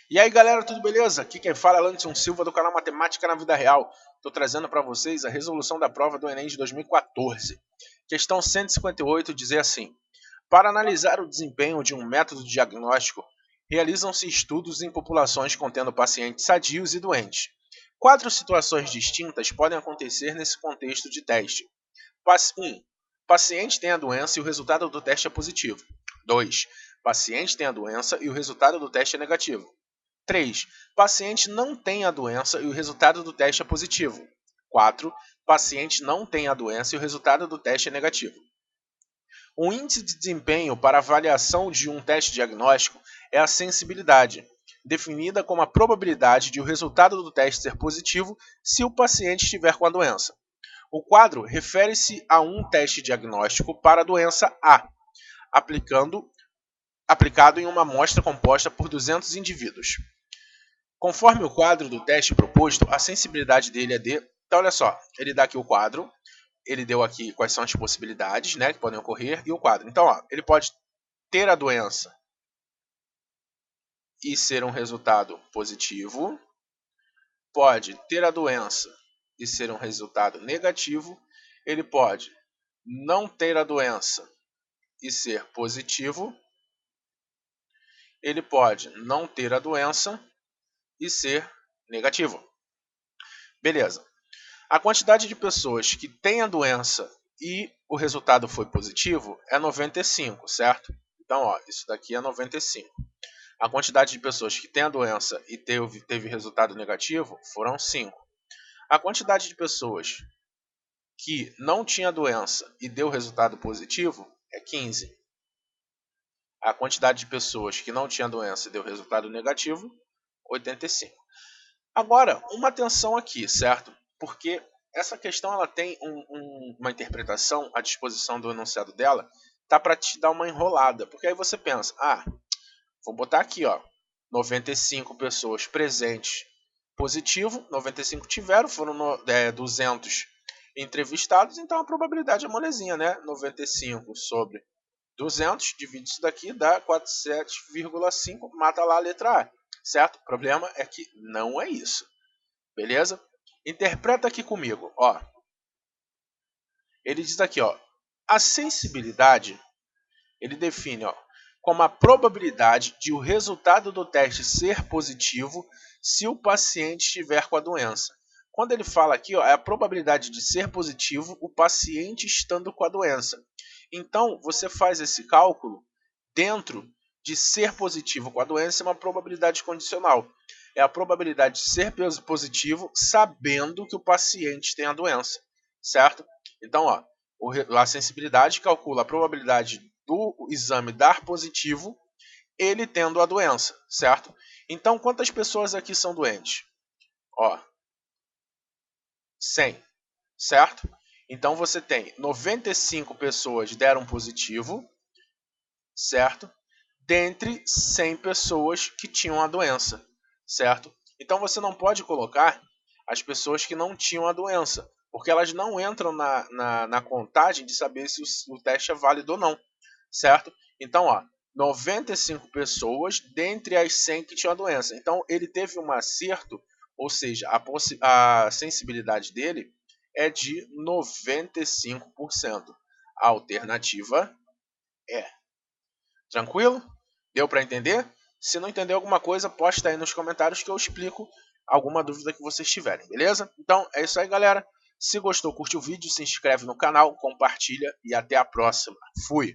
E aí galera, tudo beleza? Aqui quem fala é Landerson Silva do canal Matemática na Vida Real. Estou trazendo para vocês a resolução da prova do Enem de 2014. Questão 158 diz assim: para analisar o desempenho de um método diagnóstico, realizam-se estudos em populações contendo pacientes sadios e doentes. 4 situações distintas podem acontecer nesse contexto de teste. 1. Paciente tem a doença e o resultado do teste é positivo. 2. Paciente tem a doença e o resultado do teste é negativo. 3. Paciente não tem a doença e o resultado do teste é positivo. 4. Paciente não tem a doença e o resultado do teste é negativo. O índice de desempenho para avaliação de um teste diagnóstico é a sensibilidade, definida como a probabilidade de o resultado do teste ser positivo se o paciente estiver com a doença. O quadro refere-se a um teste diagnóstico para a doença A, aplicado em uma amostra composta por 200 indivíduos. Conforme o quadro do teste proposto, a sensibilidade dele é D. Então, olha só, ele dá aqui o quadro, ele deu aqui quais são as possibilidades, né, que podem ocorrer, e o quadro. Então, ó, ele pode ter a doença e ser um resultado positivo, pode ter a doença e ser um resultado negativo, ele pode não ter a doença e ser positivo, ele pode não ter a doença e ser negativo. Beleza. A quantidade de pessoas que têm a doença e o resultado foi positivo é 95, certo? Então, ó, isso daqui é 95. A quantidade de pessoas que têm a doença e teve resultado negativo foram 5. A quantidade de pessoas que não tinha doença e deu resultado positivo é 15. A quantidade de pessoas que não tinha doença e deu resultado negativo, 85. Agora, uma atenção aqui, certo? Porque essa questão ela tem uma interpretação à disposição do enunciado dela, tá para te dar uma enrolada. Porque aí você pensa, vou botar aqui, ó, 95 pessoas presentes positivo, 95 tiveram, foram 200 entrevistados, então a probabilidade é molezinha, né? 95 sobre 200, divide isso daqui, dá 47,5, mata lá a letra A, certo? O problema é que não é isso, beleza? Interpreta aqui comigo, ó. Ele diz aqui, ó, a sensibilidade, ele define, ó, como a probabilidade de o resultado do teste ser positivo se o paciente estiver com a doença. Quando ele fala aqui, ó, é a probabilidade de ser positivo o paciente estando com a doença. Então, você faz esse cálculo dentro de ser positivo com a doença, é uma probabilidade condicional. É a probabilidade de ser positivo sabendo que o paciente tem a doença, certo? Então, ó, a sensibilidade calcula a probabilidade do exame dar positivo, ele tendo a doença, certo? Então, quantas pessoas aqui são doentes? Ó, 100, certo? Então, você tem 95 pessoas deram positivo, certo? Dentre 100 pessoas que tinham a doença, certo? Então, você não pode colocar as pessoas que não tinham a doença, porque elas não entram na contagem de saber se o teste é válido ou não, certo? Então, ó, 95 pessoas dentre as 100 que tinham a doença. Então, ele teve um acerto, ou seja, a sensibilidade dele é de 95%. A alternativa é. Tranquilo? Deu para entender? Se não entender alguma coisa, posta aí nos comentários que eu explico alguma dúvida que vocês tiverem, beleza? Então, é isso aí, galera. Se gostou, curte o vídeo, se inscreve no canal, compartilha e até a próxima. Fui!